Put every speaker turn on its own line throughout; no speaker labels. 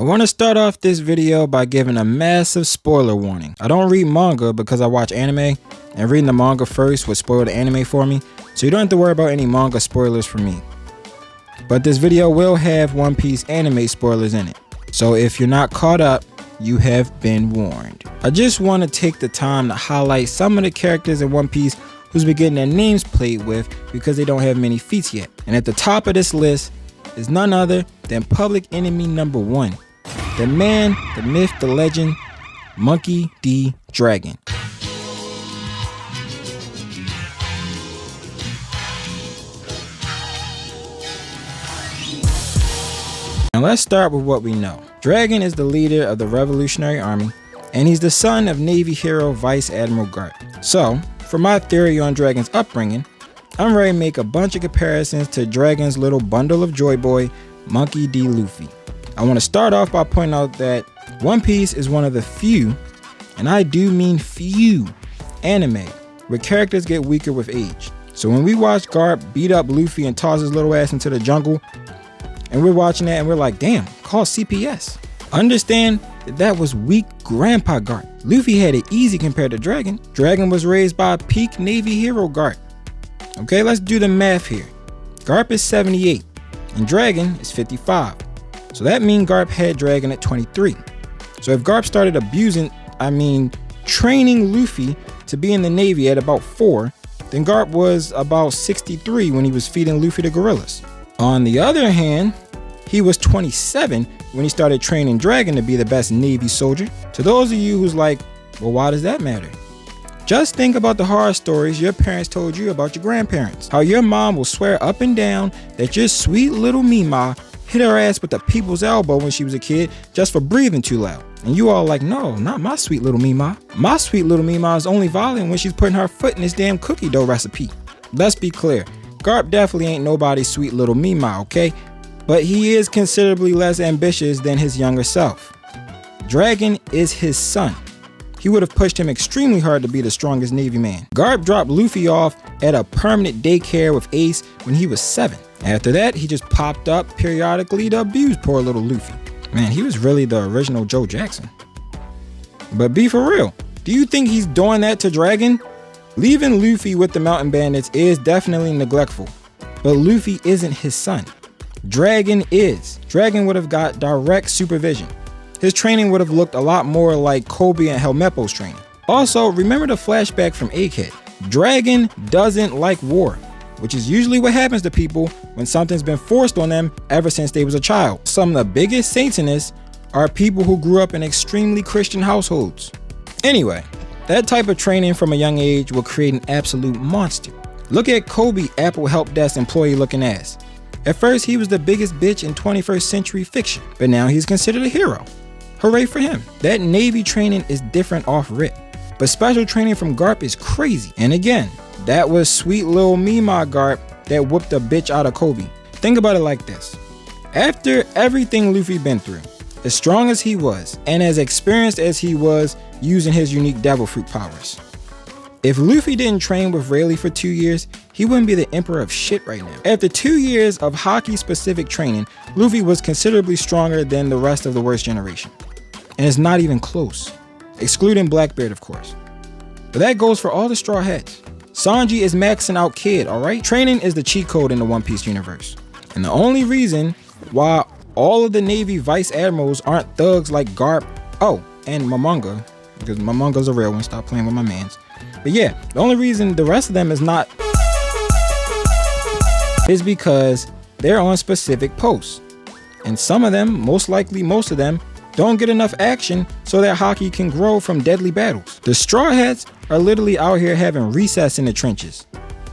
I want to start off this video by giving a massive spoiler warning. I don't read manga because I watch anime, and reading the manga first would spoil the anime for me, so you don't have to worry about any manga spoilers for me. But this video will have One Piece anime spoilers in it, so if you're not caught up, you have been warned. I just want to take the time to highlight some of the characters in One Piece who's been getting their names played with because they don't have many feats yet. And at the top of this list is none other than public enemy number 1. The man, the myth, the legend, Monkey D. Dragon. Now let's start with what we know. Dragon is the leader of the Revolutionary Army, and he's the son of Navy hero Vice Admiral Garp. So, for my theory on Dragon's upbringing, I'm ready to make a bunch of comparisons to Dragon's little bundle of joy boy, Monkey D. Luffy. I want to start off by pointing out that One Piece is one of the few, and I do mean few, anime where characters get weaker with age. So when we watch Garp beat up Luffy and toss his little ass into the jungle, and we're watching that and we're like, damn, call CPS. Understand that was weak Grandpa Garp. Luffy had it easy compared to Dragon. Dragon was raised by peak Navy hero Garp. Okay, let's do the math here. Garp is 78 and Dragon is 55. So that means Garp had Dragon at 23. So if Garp started training Luffy to be in the Navy at about 4, then Garp was about 63 when he was feeding Luffy the gorillas. On the other hand, he was 27 when he started training Dragon to be the best Navy soldier. To those of you who's like, well, why does that matter? Just think about the horror stories your parents told you about your grandparents. How your mom will swear up and down that your sweet little Mima hit her ass with a people's elbow when she was a kid just for breathing too loud. And you all like, no, not my sweet little Mima. My sweet little Mima is only violent when she's putting her foot in this damn cookie dough recipe. Let's be clear. Garp definitely ain't nobody's sweet little Mima, okay? But he is considerably less ambitious than his younger self. Dragon is his son. He would have pushed him extremely hard to be the strongest Navy man. Garp dropped Luffy off at a permanent daycare with Ace when he was 7. After that, he just popped up periodically to abuse poor little Luffy. Man, he was really the original Joe Jackson. But be for real, do you think he's doing that to Dragon? Leaving Luffy with the mountain bandits is definitely neglectful, but Luffy isn't his son. Dragon is. Dragon would have got direct supervision. His training would have looked a lot more like Kobe and Helmeppo's training. Also, remember the flashback from Egghead. Dragon doesn't like war, which is usually what happens to people when something's been forced on them ever since they was a child. Some of the biggest saints in this are people who grew up in extremely Christian households. Anyway, that type of training from a young age will create an absolute monster. Look at Kobe, Apple help desk employee looking ass. At first, he was the biggest bitch in 21st century fiction, but now he's considered a hero. Hooray for him. That Navy training is different off rip, but special training from Garp is crazy. And again, that was sweet little Mima Garp that whooped a bitch out of Kobe. Think about it like this. After everything Luffy been through, as strong as he was, and as experienced as he was using his unique devil fruit powers, if Luffy didn't train with Rayleigh for 2 years, he wouldn't be the emperor of shit right now. After 2 years of hockey-specific training, Luffy was considerably stronger than the rest of the worst generation. And it's not even close, excluding Blackbeard, of course. But that goes for all the Straw Hats. Sanji is maxing out Kid, alright? Training is the cheat code in the One Piece universe. And the only reason why all of the Navy Vice Admirals aren't thugs like Garp, and Momonga, because Momonga's a real one, stop playing with my mans. But yeah, the only reason the rest of them is not is because they're on specific posts. And some of them, most likely most of them, don't get enough action so that hockey can grow from deadly battles. The Straw Hats are literally out here having recess in the trenches.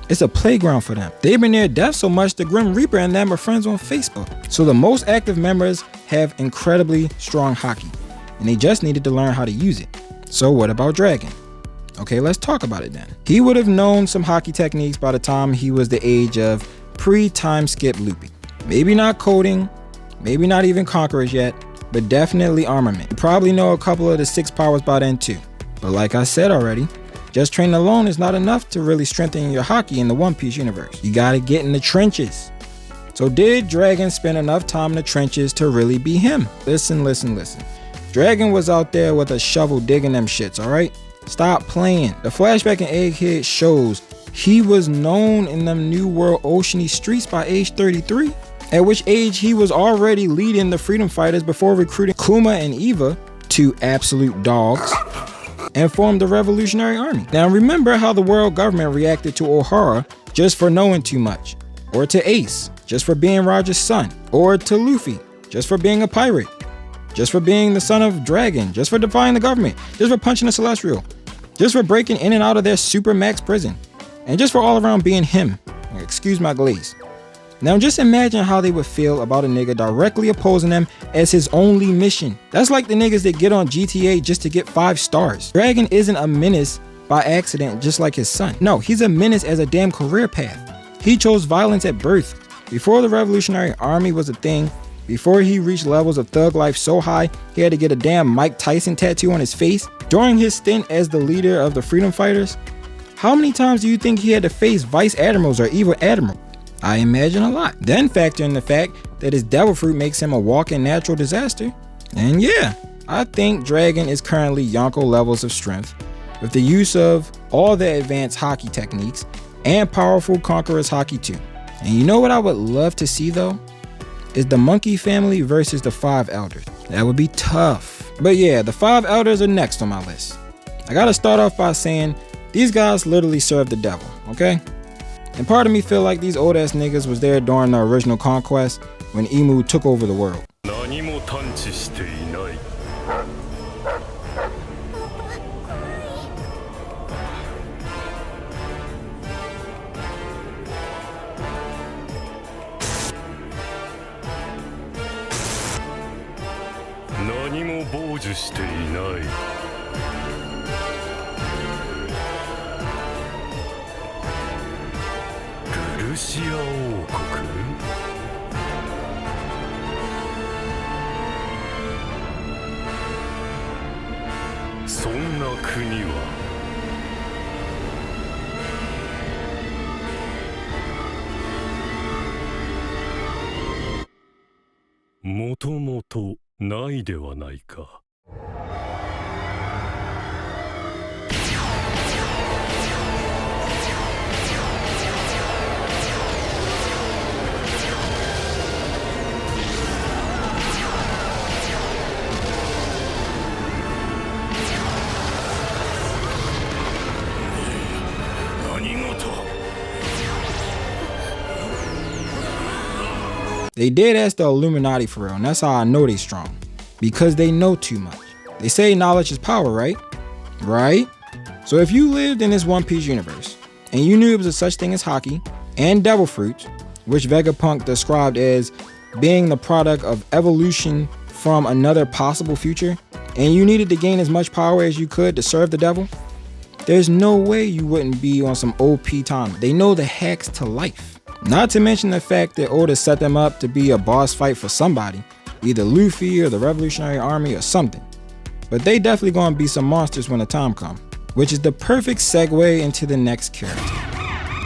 It's a playground for them. They've been near death so much the Grim Reaper and them are friends on Facebook. So the most active members have incredibly strong hockey, and they just needed to learn how to use it. So what about Dragon? Okay, let's talk about it then. He would have known some hockey techniques by the time he was the age of pre-time skip looping. Maybe not coding, maybe not even conquerors yet, but definitely armament. You probably know a couple of the 6 powers by then too. But like I said already, just training alone is not enough to really strengthen your hockey in the One Piece universe. You gotta get in the trenches. So did Dragon spend enough time in the trenches to really be him? Listen. Dragon was out there with a shovel digging them shits, alright? Stop playing. The flashback in Egghead shows he was known in them New World oceany streets by age 33, at which age he was already leading the freedom fighters before recruiting Kuma and Eva, two absolute dogs, and formed the Revolutionary Army. Now remember how the world government reacted to O'Hara just for knowing too much, or to Ace just for being Roger's son, or to Luffy just for being a pirate, just for being the son of Dragon, just for defying the government, just for punching a Celestial, just for breaking in and out of their super max prison, and just for all around being him. Excuse my glaze. Now just imagine how they would feel about a nigga directly opposing them as his only mission. That's like the niggas that get on GTA just to get 5 stars. Dragon isn't a menace by accident just like his son. No, he's a menace as a damn career path. He chose violence at birth. Before the Revolutionary Army was a thing, before he reached levels of thug life so high he had to get a damn Mike Tyson tattoo on his face, during his stint as the leader of the freedom fighters, how many times do you think he had to face vice admirals or even admiral? I imagine a lot. Then factor in the fact that his devil fruit makes him a walking natural disaster. And yeah, I think Dragon is currently Yonko levels of strength with the use of all the advanced hockey techniques and powerful Conqueror's Haki too. And you know what I would love to see though? Is the Monkey family versus the 5 elders. That would be tough. But yeah, the 5 elders are next on my list. I gotta start off by saying these guys literally serve the devil, okay? And part of me feel like these old ass niggas was there during the original conquest when Emu took over the world. They did ask the Illuminati for real, and that's how I know they strong. Because they know too much. They say knowledge is power, right? Right? So if you lived in this One Piece universe, and you knew it was a such thing as hockey and devil fruits, which Vegapunk described as being the product of evolution from another possible future, and you needed to gain as much power as you could to serve the devil, there's no way you wouldn't be on some OP time. They know the hacks to life. Not to mention the fact that Oda set them up to be a boss fight for somebody, either Luffy or the Revolutionary Army or something. But they definitely gonna be some monsters when the time comes, which is the perfect segue into the next character.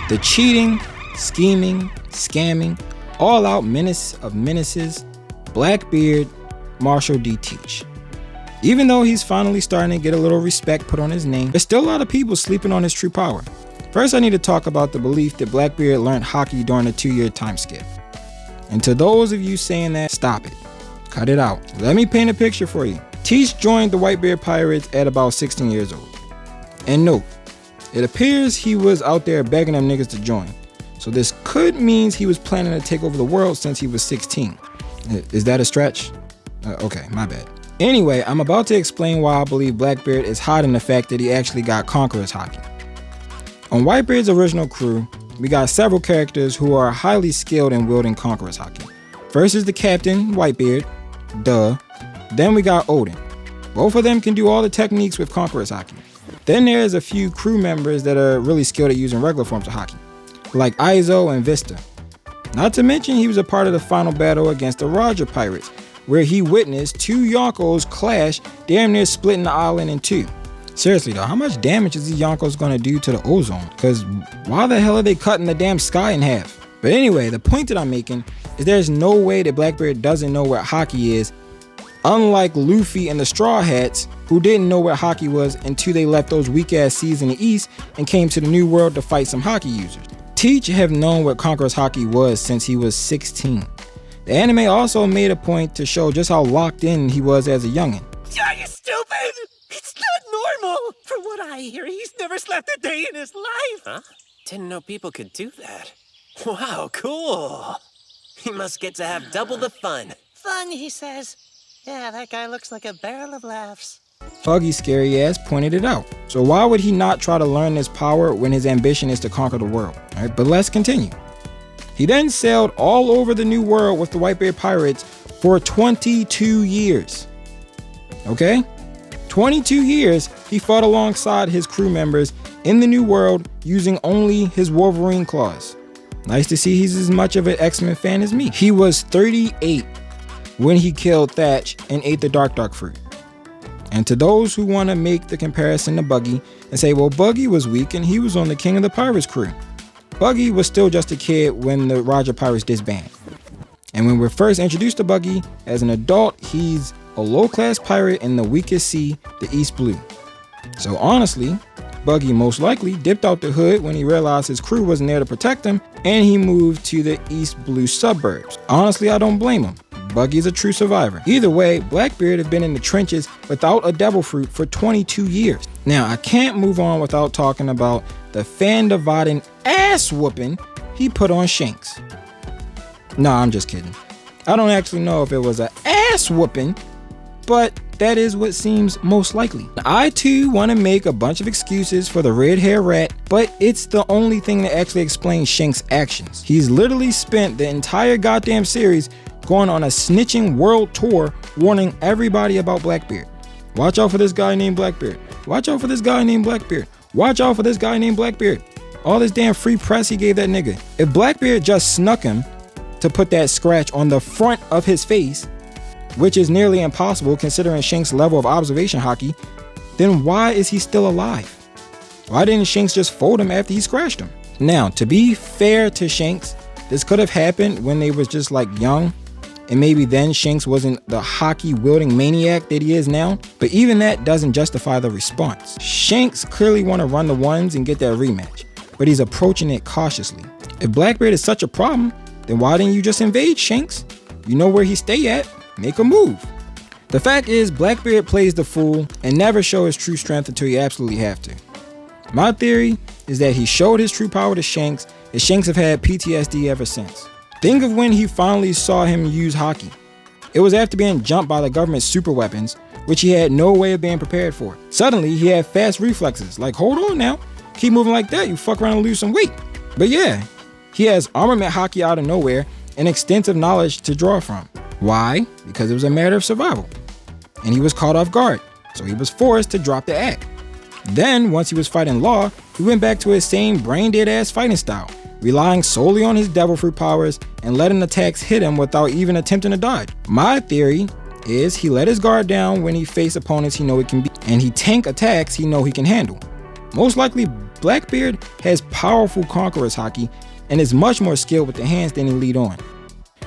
The cheating, scheming, scamming, all-out menace of menaces, Blackbeard, Marshall D. Teach. Even though he's finally starting to get a little respect put on his name, there's still a lot of people sleeping on his true power. First, I need to talk about the belief that Blackbeard learned hockey during a 2-year time skip. And to those of you saying that, stop it. Cut it out. Let me paint a picture for you. Teach joined the Whitebeard Pirates at about 16 years old. And note, it appears he was out there begging them niggas to join. So this could mean he was planning to take over the world since he was 16. Is that a stretch? Okay, my bad. Anyway, I'm about to explain why I believe Blackbeard is hiding the fact that he actually got Conqueror's Haki. On Whitebeard's original crew, we got several characters who are highly skilled in wielding Conqueror's Haki. First is the captain, Whitebeard, duh. Then we got Odin. Both of them can do all the techniques with Conqueror's Haki. Then there's a few crew members that are really skilled at using regular forms of Haki, like Aizo and Vista. Not to mention he was a part of the final battle against the Roger Pirates, where he witnessed 2 Yonkos clash, damn near splitting the island in 2. Seriously though, how much damage is these Yonkos gonna do to the ozone? Cause why the hell are they cutting the damn sky in half? But anyway, the point that I'm making is there's no way that Blackbeard doesn't know what haki is, unlike Luffy and the Straw Hats, who didn't know what haki was until they left those weak-ass seas in the East and came to the New World to fight some haki users. Teach have known what Conqueror's haki was since he was 16. The anime also made a point to show just how locked in he was as a youngin'.
Are you stupid? It's not normal. From what I hear, he's never slept a day in his life. Huh? Didn't know people could do that. Wow, cool. He must get to have double the fun. Fun, he says. Yeah, that guy looks like a barrel of laughs.
Buggy's scary ass pointed it out. So why would he not try to learn this power when his ambition is to conquer the world? All right, but let's continue. He then sailed all over the New World with the Whitebeard pirates for 22 years. Okay? 22 years he fought alongside his crew members in the New World using only his Wolverine claws. Nice to see he's as much of an X-Men fan as me. He was 38 when he killed Thatch and ate the Dark fruit. And to those who want to make the comparison to Buggy and say, well, Buggy was weak and he was on the King of the Pirates crew. Buggy was still just a kid when the Roger Pirates disbanded. And when we're first introduced to Buggy as an adult, he's a low-class pirate in the weakest sea, the East Blue. So honestly, Buggy most likely dipped out the hood when he realized his crew wasn't there to protect him, and he moved to the East Blue suburbs. Honestly, I don't blame him. Buggy's a true survivor. Either way, Blackbeard had been in the trenches without a devil fruit for 22 years. Now, I can't move on without talking about the fan-dividing ass-whooping he put on Shanks. Nah, I'm just kidding. I don't actually know if it was an ass-whooping, but that is what seems most likely. I too want to make a bunch of excuses for the red hair rat, but it's the only thing that actually explains Shanks' actions. He's literally spent the entire goddamn series going on a snitching world tour warning everybody about Blackbeard. Watch out for this guy named Blackbeard. Watch out for this guy named Blackbeard. Watch out for this guy named Blackbeard. All this damn free press he gave that nigga. If Blackbeard just snuck him to put that scratch on the front of his face, which is nearly impossible considering Shanks' level of observation haki, then why is he still alive? Why didn't Shanks just fold him after he scratched him? Now, to be fair to Shanks, this could have happened when they was just like young, and maybe then Shanks wasn't the haki-wielding maniac that he is now, but even that doesn't justify the response. Shanks clearly want to run the ones and get that rematch, but he's approaching it cautiously. If Blackbeard is such a problem, then why didn't you just invade Shanks? You know where he stay at. Make a move. The fact is, Blackbeard plays the fool and never show his true strength until you absolutely have to. My theory is that he showed his true power to Shanks, and Shanks have had PTSD ever since. Think of when he finally saw him use haki. It was after being jumped by the government's super weapons, which he had no way of being prepared for. Suddenly, he had fast reflexes, like hold on now, keep moving like that, you fuck around and lose some weight. But yeah, he has armament haki out of nowhere and extensive knowledge to draw from. Why? Because it was a matter of survival. And he was caught off guard, so he was forced to drop the act. Then, once he was fighting Law, he went back to his same brain-dead ass fighting style, relying solely on his devil fruit powers and letting attacks hit him without even attempting to dodge. My theory is he let his guard down when he faced opponents he know he can beat, and he tank attacks he know he can handle. Most likely, Blackbeard has powerful Conqueror's haki and is much more skilled with the hands than he lead on.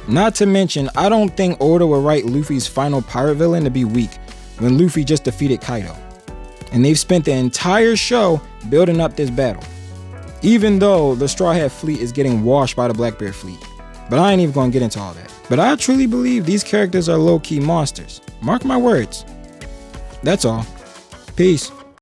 Not to mention, I don't think Oda would write Luffy's final pirate villain to be weak when Luffy just defeated Kaido. And they've spent the entire show building up this battle, even though the Straw Hat fleet is getting washed by the Blackbeard fleet. But I ain't even gonna get into all that. But I truly believe these characters are low-key monsters. Mark my words. That's all. Peace.